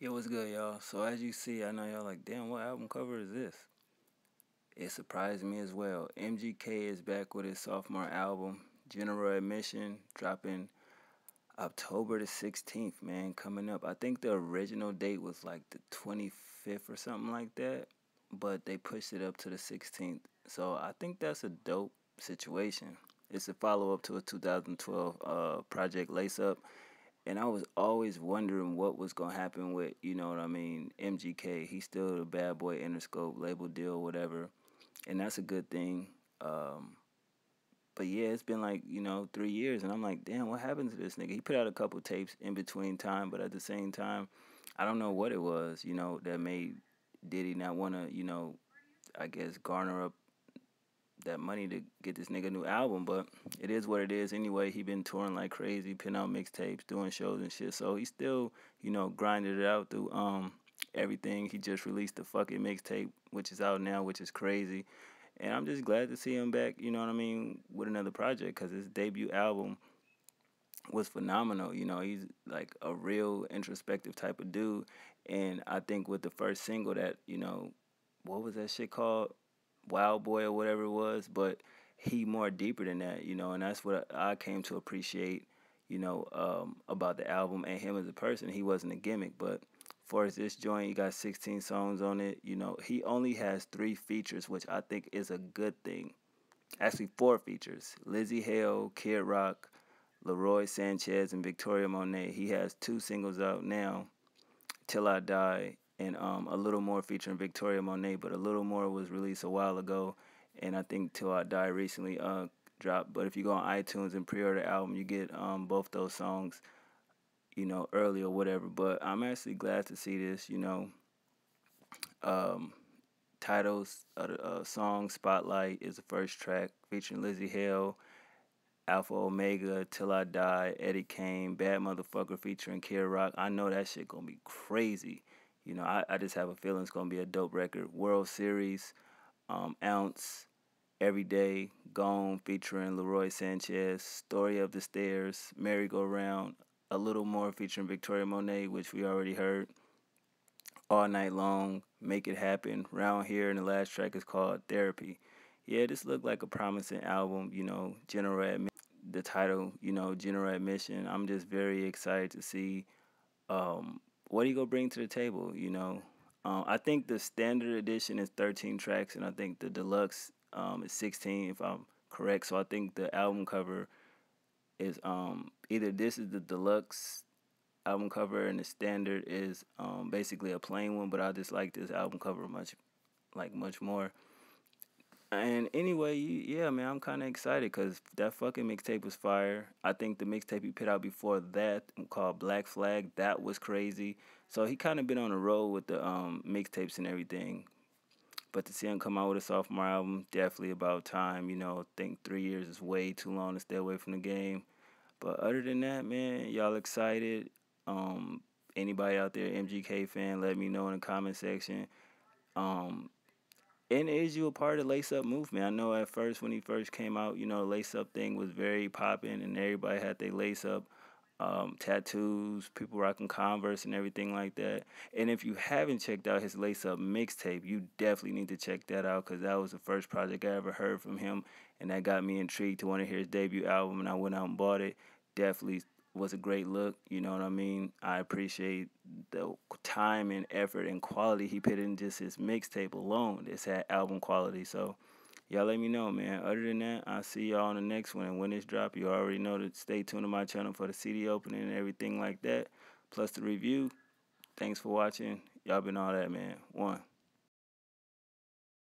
Yo, what's good, y'all? So as you see, I know y'all like, damn, what album cover is this? It surprised me as well. MGK is back with his sophomore album, General Admission, dropping October the 16th, man, coming up. I think the original date was like the 25th or something like that, but they pushed it up to the 16th. So I think that's a dope situation. It's a follow up to a 2012 Project Lace Up. And I was always wondering what was gonna happen with, you know what I mean, MGK. He's still the bad boy Interscope label deal, whatever, and that's a good thing. But yeah, it's been like 3 years, and I'm like, damn, what happened to this nigga? He put out a couple tapes in between time, but at the same time, I don't know what it was, that made Diddy not wanna, I guess garner up that money to get this nigga a new album, but it is what it is anyway. He been touring like crazy, putting out mixtapes, doing shows and shit. So he still, grinded it out through everything. He just released the fucking mixtape, which is out now, which is crazy. And I'm just glad to see him back, you know what I mean, with another project, because his debut album was phenomenal. He's like a real introspective type of dude. And I think with the first single that, what was that shit called? Wild Boy or whatever it was, but he more deeper than that, and that's what I came to appreciate, about the album and him as a person. He wasn't a gimmick, but for this joint, he got 16 songs on it. He only has 3 features, which I think is a good thing. Actually, 4 features: Lizzie Hale, Kid Rock, Leroy Sanchez, and Victoria Monet. He has 2 singles out now, Till I Die, and a little more featuring Victoria Monet, but a little more was released a while ago, and I think Till I Die recently dropped. But if you go on iTunes and pre-order the album, you get both those songs, early or whatever. But I'm actually glad to see this, um, titles of the song Spotlight is the first track featuring Lizzie Hale, Alpha Omega, Till I Die, Eddie Kane, Bad Motherfucker featuring Kid Rock. I know that shit gonna be crazy. I just have a feeling it's gonna be a dope record. World Series, Ounce, Every Day, Gone featuring Leroy Sanchez, Story of the Stairs, Merry Go Round, a little more featuring Victoria Monet, which we already heard. All Night Long, Make It Happen, Round Here, and the last track is called Therapy. Yeah, this looked like a promising album, General Admission, the title, General Admission. I'm just very excited to see what he gonna bring to the table. I think the standard edition is 13 tracks, and I think the deluxe is 16, if I'm correct. So I think the album cover is either this is the deluxe album cover and the standard is basically a plain one, but I just like this album cover much more. And anyway, yeah, man, I'm kind of excited because that fucking mixtape was fire. I think the mixtape he put out before that called Black Flag, that was crazy. So he kind of been on the road with the mixtapes and everything. But to see him come out with a sophomore album, definitely about time. I think 3 years is way too long to stay away from the game. But other than that, man, y'all excited? Anybody out there, MGK fan, let me know in the comment section. Um, and is you a part of the Lace Up movement? I know at first when he first came out, the Lace Up thing was very popping, and everybody had their Lace Up tattoos, people rocking Converse and everything like that. And if you haven't checked out his Lace Up mixtape, you definitely need to check that out because that was the first project I ever heard from him, and that got me intrigued to want to hear his debut album, and I went out and bought it. Definitely was a great look, you know what I mean? I appreciate the time and effort and quality he put in just his mixtape alone. This had album quality, so y'all let me know, man. Other than that, I'll see y'all on the next one. And when it's drop, you already know to stay tuned to my channel for the CD opening and everything like that, plus the review. Thanks for watching. Y'all been all that, man. One.